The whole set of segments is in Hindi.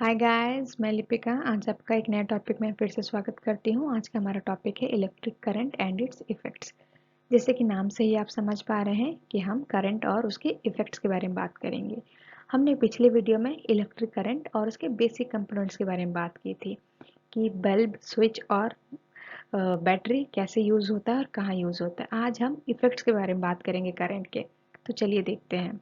हाय गाइस, मैं लिपिका। आज आपका एक नया टॉपिक में फिर से स्वागत करती हूँ। आज का हमारा टॉपिक है electric current and it's effects. जैसे कि नाम से ही आप समझ पा रहे हैं कि हम करंट और उसके इफेक्ट्स के बारे में बात करेंगे। हमने पिछले वीडियो में इलेक्ट्रिक करंट और उसके बेसिक कंपोनेंट्स के बारे में बात की थी कि बल्ब, स्विच और बैटरी कैसे यूज़ होता है और कहाँ यूज़ होता है। आज हम इफेक्ट्स के बारे में बात करेंगे करंट के। तो चलिए देखते हैं।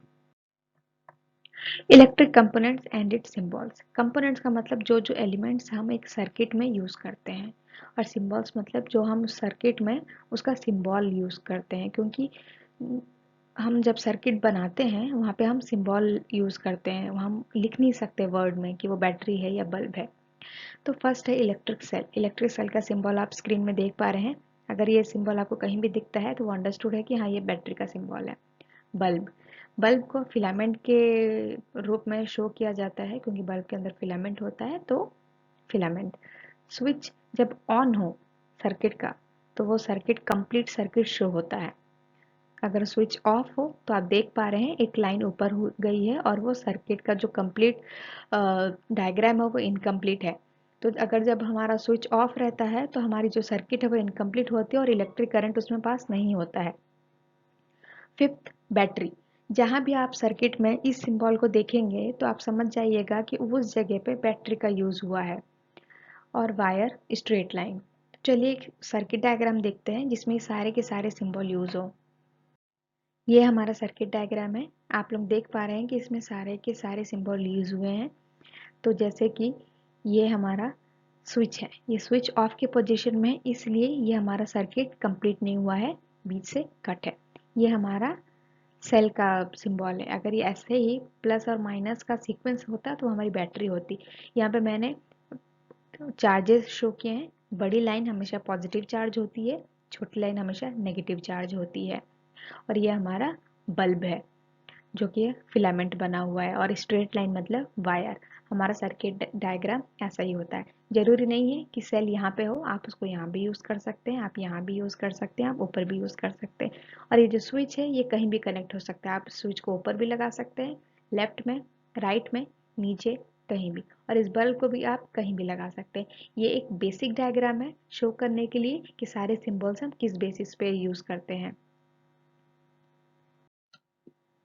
Electric components and it's symbols. Components का मतलब जो जो एलिमेंट्स हम एक सर्किट में यूज़ करते हैं, और सिंबल्स मतलब जो हम सर्किट में उसका सिंबल यूज़ करते हैं, क्योंकि हम जब सर्किट बनाते हैं वहाँ पे हम सिंबल यूज़ करते हैं। वहाँ हम लिख नहीं सकते वर्ड में कि वो बैटरी है या बल्ब है। तो फर्स्ट है इलेक्ट्रिक सेल। इलेक्ट्रिक सेल का सिंबल आप स्क्रीन में देख पा रहे हैं। अगर ये सिंबल आपको कहीं भी दिखता है तो वो अंडरस्टूड है कि हाँ, ये बैटरी का सिंबल है। बल्ब, बल्ब को फिलामेंट के रूप में शो किया जाता है, क्योंकि बल्ब के अंदर फिलामेंट होता है, तो फिलामेंट। स्विच जब ऑन हो सर्किट का, तो वो सर्किट कंप्लीट सर्किट शो होता है। अगर स्विच ऑफ हो तो आप देख पा रहे हैं एक लाइन ऊपर हो गई है और वो सर्किट का जो कंप्लीट डायग्राम है वो इनकम्प्लीट है। तो अगर जब हमारा स्विच ऑफ रहता है तो हमारी जो सर्किट है वो इनकम्प्लीट होती है और इलेक्ट्रिक करंट उसमें पास नहीं होता है। Fifth, battery. जहाँ भी आप सर्किट में इस सिंबल को देखेंगे तो आप समझ जाइएगा कि उस जगह पे बैटरी का यूज़ हुआ है। और वायर, स्ट्रेट लाइन। चलिए एक सर्किट डायग्राम देखते हैं जिसमें सारे के सारे सिंबल यूज़ हो। ये हमारा सर्किट डायग्राम है। आप लोग देख पा रहे हैं कि इसमें सारे के सारे सिंबल यूज़ हुए हैं। तो जैसे कि ये हमारा स्विच है, ये स्विच ऑफ के पोजीशन में है, इसलिए ये हमारा सर्किट कंप्लीट नहीं हुआ है, बीच से कट है। ये हमारा सेल का सिंबल है। अगर ये ऐसे ही प्लस और माइनस का सीक्वेंस होता तो हमारी बैटरी होती। यहाँ पे मैंने चार्जेस शो किए हैं। बड़ी लाइन हमेशा पॉजिटिव चार्ज होती है, छोटी लाइन हमेशा नेगेटिव चार्ज होती है। और ये हमारा बल्ब है जो कि फिलामेंट बना हुआ है, और स्ट्रेट लाइन मतलब वायर। हमारा सर्किट डायग्राम ऐसा ही होता है। जरूरी नहीं है कि सेल यहाँ पे हो, आप उसको यहाँ भी यूज़ कर सकते हैं, आप यहाँ भी यूज़ कर सकते हैं, आप ऊपर भी यूज़ कर सकते हैं। और ये जो स्विच है ये कहीं भी कनेक्ट हो सकता है। आप स्विच को ऊपर भी लगा सकते हैं, लेफ्ट में, राइट में, नीचे, कहीं भी। और इस बल्ब को भी आप कहीं भी लगा सकते हैं। ये एक बेसिक डायग्राम है शो करने के लिए कि सारे सिंबल्स हम किस बेसिस पे यूज़ करते हैं।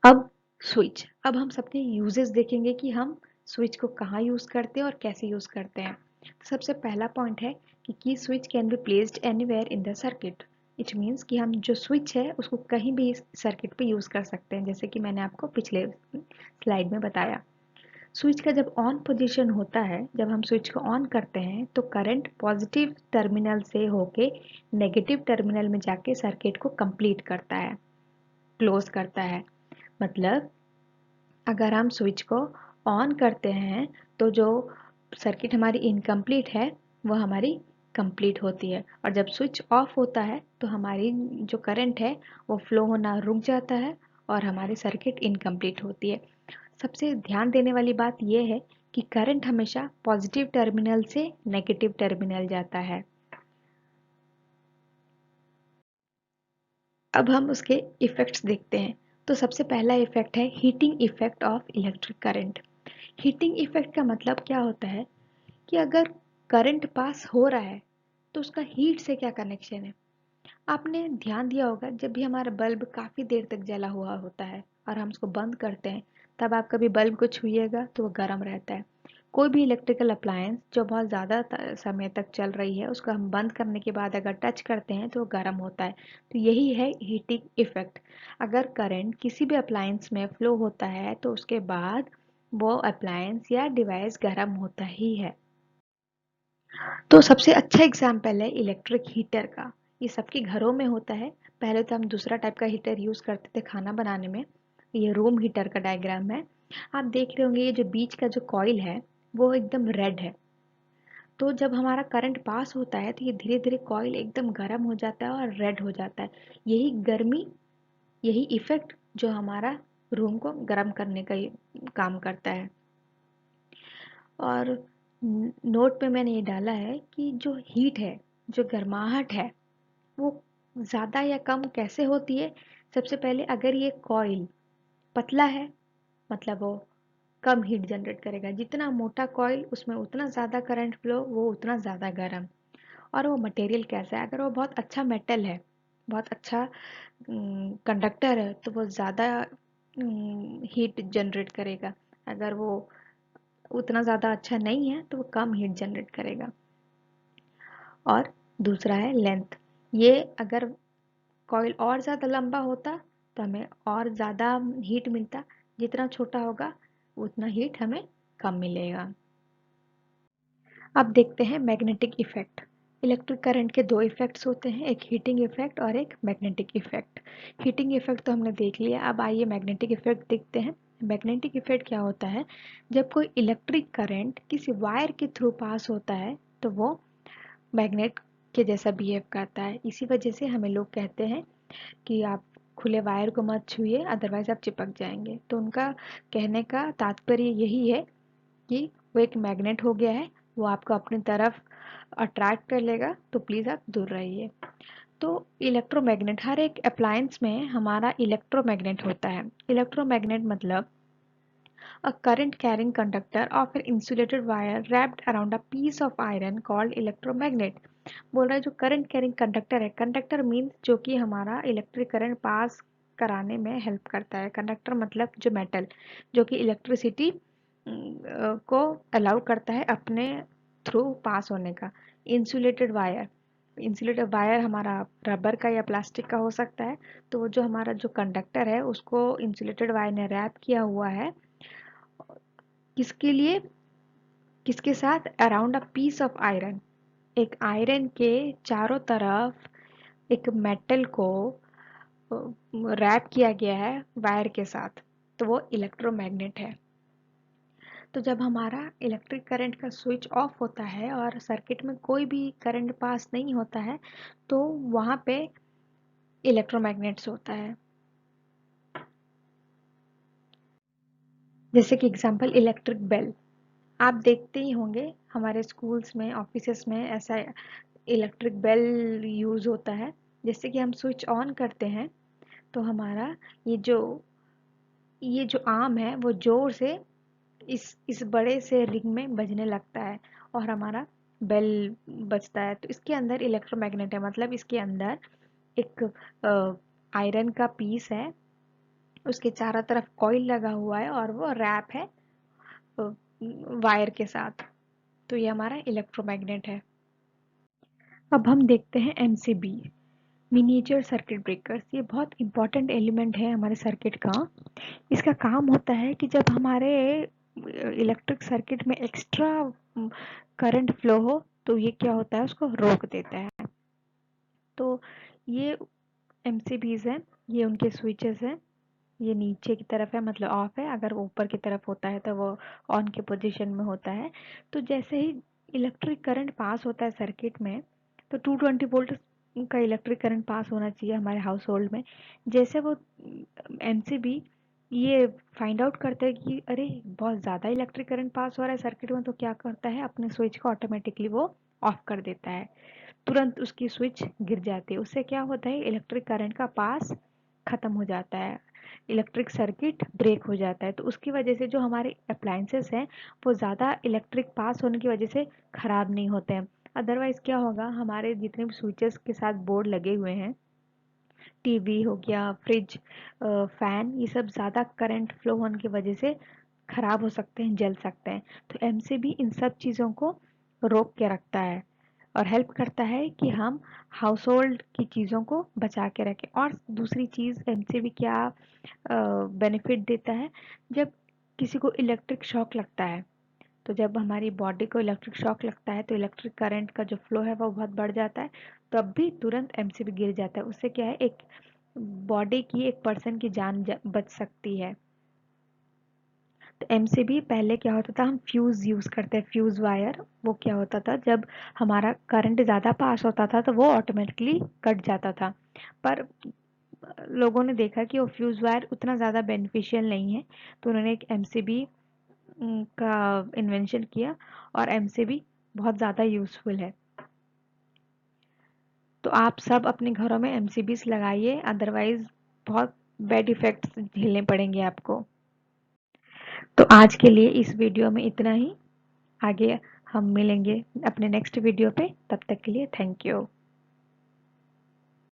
अब स्विच, अब हम सबके यूजेस देखेंगे कि हम स्विच को कहाँ यूज़ करते हैं और कैसे यूज़ करते हैं। तो सबसे पहला पॉइंट है कि की switch can be placed anywhere in the circuit. It means कि हम जो स्विच है उसको कहीं भी सर्किट पे यूज़ कर सकते हैं, जैसे कि मैंने आपको पिछले स्लाइड में बताया। स्विच का जब ऑन पोजीशन होता है, जब हम स्विच को ऑन करते हैं तो करंट पॉजिटिव टर्मिनल से होके नेगेटिव टर्मिनल में जाके सर्किट को कंप्लीट करता है, क्लोज करता है। मतलब अगर हम स्विच को ऑन करते हैं तो जो सर्किट हमारी इनकम्प्लीट है वो हमारी कंप्लीट होती है, और जब स्विच ऑफ होता है तो हमारी जो करंट है वो फ्लो होना रुक जाता है और हमारी सर्किट इनकम्प्लीट होती है। सबसे ध्यान देने वाली बात यह है कि करंट हमेशा पॉजिटिव टर्मिनल से नेगेटिव टर्मिनल जाता है। अब हम उसके इफ़ेक्ट्स देखते हैं। तो सबसे पहला इफ़ेक्ट है heating effect of electric current. Heating effect का मतलब क्या होता है कि अगर करंट पास हो रहा है तो उसका हीट से क्या कनेक्शन है। आपने ध्यान दिया होगा जब भी हमारा बल्ब काफ़ी देर तक जला हुआ होता है और हम उसको बंद करते हैं, तब आप कभी बल्ब को छुइएगा तो वो गर्म रहता है। कोई भी इलेक्ट्रिकल अप्लायंस जो बहुत ज़्यादा समय तक चल रही है उसको हम बंद करने के बाद अगर टच करते हैं तो वो गर्म होता है। तो यही है हीटिंग इफेक्ट। अगर करंट किसी भी अप्लायंस में फ्लो होता है तो उसके बाद वो अप्लायंस या डिवाइस गर्म होता ही है। तो सबसे अच्छा एग्जाम्पल है इलेक्ट्रिक हीटर का। ये सबके घरों में होता है। पहले तो हम दूसरा टाइप का हीटर यूज़ करते थे खाना बनाने में। ये रूम हीटर का डायग्राम है। आप देख रहे होंगे ये जो बीच का जो कॉइल है वो एकदम रेड है। तो जब हमारा करंट पास होता है तो ये धीरे धीरे कॉइल एकदम गर्म हो जाता है और रेड हो जाता है। यही गर्मी, यही इफेक्ट जो हमारा रूम को गर्म करने का काम करता है। और नोट पे मैंने ये डाला है कि जो हीट है, जो गर्माहट है, वो ज़्यादा या कम कैसे होती है। सबसे पहले अगर ये कॉइल पतला है, मतलब वो कम हीट जनरेट करेगा। जितना मोटा कॉइल उसमें उतना ज़्यादा करंट फ्लो, वो उतना ज़्यादा गर्म। और वो मटेरियल कैसा है, अगर वो बहुत अच्छा मेटल है, बहुत अच्छा कंडक्टर है, तो वो ज़्यादा हीट जनरेट करेगा। अगर वो उतना ज़्यादा अच्छा नहीं है तो वो कम हीट जनरेट करेगा। और दूसरा है लेंथ। ये अगर कॉइल और ज़्यादा लंबा होता तो हमें और ज़्यादा हीट मिलता, जितना छोटा होगा उतना हीट हमें कम मिलेगा। अब देखते हैं मैग्नेटिक इफेक्ट। इलेक्ट्रिक करंट के दो इफेक्ट्स होते हैं, एक हीटिंग इफेक्ट और एक मैग्नेटिक इफेक्ट। हीटिंग इफेक्ट तो हमने देख लिया, अब आइए मैग्नेटिक इफेक्ट देखते हैं। मैग्नेटिक इफेक्ट क्या होता है, जब कोई इलेक्ट्रिक करंट किसी वायर के थ्रू पास होता है तो वो मैग्नेट के जैसा बिहेव करता है। इसी वजह से हमें लोग कहते हैं कि आप खुले वायर को मत छुइए, अदरवाइज आप चिपक जाएंगे। तो उनका कहने का तात्पर्य यही है कि वो एक मैग्नेट हो गया है, वो आपको अपनी तरफ अट्रैक्ट कर लेगा, तो प्लीज़ आप दूर रहिए। तो इलेक्ट्रोमैग्नेट, हर एक अप्लायंस में हमारा इलेक्ट्रोमैग्नेट होता है। इलेक्ट्रोमैग्नेट मतलब a current carrying conductor of an insulated wire wrapped around a piece of iron called electromagnet। बोल रहा है जो करंट कैरिंग कंडक्टर है, कंडक्टर मीन्स जो कि हमारा इलेक्ट्रिक करंट पास कराने में हेल्प करता है। कंडक्टर मतलब जो मेटल जो कि इलेक्ट्रिसिटी को अलाउ करता है अपने थ्रू पास होने का। इंसुलेटेड वायर, इंसुलेटेड वायर हमारा रबर का या प्लास्टिक का हो सकता है। तो वो जो हमारा जो कंडक्टर है उसको इंसुलेटेड वायर ने रैप किया हुआ है, किसके लिए, किसके साथ, around a piece of iron, एक आयरन के चारों तरफ एक मेटल को रैप किया गया है वायर के साथ, तो वो इलेक्ट्रोमैग्नेट है। तो जब हमारा इलेक्ट्रिक करंट का स्विच ऑफ होता है और सर्किट में कोई भी करंट पास नहीं होता है तो वहाँ पे इलेक्ट्रोमैग्नेट्स होता है। जैसे कि एग्जांपल इलेक्ट्रिक बेल, आप देखते ही होंगे हमारे स्कूल्स में, ऑफिसेस में ऐसा इलेक्ट्रिक बेल यूज़ होता है। जैसे कि हम स्विच ऑन करते हैं तो हमारा ये जो ये जो आर्म है वो जोर से इस बड़े से रिंग में बजने लगता है और हमारा बेल बजता है। तो इसके अंदर इलेक्ट्रोमैग्नेट है, मतलब इसके अंदर एक आयरन का पीस है, उसके चारों तरफ कॉइल लगा हुआ है और वो रैप है वायर के साथ। तो ये हमारा इलेक्ट्रोमैग्नेट है। अब हम देखते हैं एमसीबी, मिनिएचर सर्किट ब्रेकर्स। ये बहुत इंपॉर्टेंट एलिमेंट है हमारे सर्किट का। इसका काम होता है कि जब हमारे इलेक्ट्रिक सर्किट में एक्स्ट्रा करंट फ्लो हो तो ये क्या होता है, उसको रोक देता है। तो ये एमसीबीज हैं, ये उनके स्विचेस हैं। ये नीचे की तरफ है मतलब ऑफ है, अगर वो ऊपर की तरफ होता है तो वो ऑन के पोजीशन में होता है। तो जैसे ही इलेक्ट्रिक करंट पास होता है सर्किट में, तो 220 वोल्ट का इलेक्ट्रिक करंट पास होना चाहिए हमारे हाउस होल्ड में। जैसे वो एमसीबी ये फाइंड आउट करता है कि अरे बहुत ज़्यादा इलेक्ट्रिक करंट पास हो रहा है सर्किट में, तो क्या करता है, अपने स्विच को ऑटोमेटिकली वो ऑफ कर देता है। तुरंत उसकी स्विच गिर जाती है। उससे क्या होता है, इलेक्ट्रिक करंट का पास खत्म हो जाता है, इलेक्ट्रिक सर्किट ब्रेक हो जाता है। तो उसकी वजह से जो हमारे अप्लायंसेस हैं वो ज़्यादा इलेक्ट्रिक पास होने की वजह से ख़राब नहीं होते हैं। अदरवाइज़ क्या होगा, हमारे जितने भी स्विचेस के साथ बोर्ड लगे हुए हैं, टीवी हो गया, फ्रिज, फैन, ये सब ज़्यादा करंट फ्लो होने की वजह से ख़राब हो सकते हैं, जल सकते हैं। तो एमसीबी इन सब चीज़ों को रोक के रखता है और हेल्प करता है कि हम हाउस होल्ड की चीज़ों को बचा के रखें। और दूसरी चीज़ एमसीबी क्या बेनिफिट देता है, जब किसी को इलेक्ट्रिक शॉक लगता है, तो जब हमारी बॉडी को इलेक्ट्रिक शॉक लगता है तो इलेक्ट्रिक करंट का जो फ्लो है वो बहुत बढ़ जाता है, तब भी तुरंत एमसीबी गिर जाता है। उससे क्या है, एक बॉडी की, एक पर्सन की जान बच सकती है। तो एमसीबी पहले क्या होता था, हम फ्यूज़ यूज़ करते हैं, फ्यूज़ वायर। वो क्या होता था, जब हमारा करंट ज़्यादा पास होता था तो वो ऑटोमेटिकली कट जाता था। पर लोगों ने देखा कि वो फ्यूज़ वायर उतना ज़्यादा बेनिफिशियल नहीं है, तो उन्होंने एक एमसीबी का इन्वेंशन किया और एमसीबी बहुत ज़्यादा यूज़फुल है। तो आप सब अपने घरों में एमसीबीस लगाइए, अदरवाइज बहुत बैड इफ़ेक्ट्स झेलने पड़ेंगे आपको। तो आज के लिए इस वीडियो में इतना ही। आगे हम मिलेंगे अपने नेक्स्ट वीडियो पे। तब तक के लिए थैंक यू।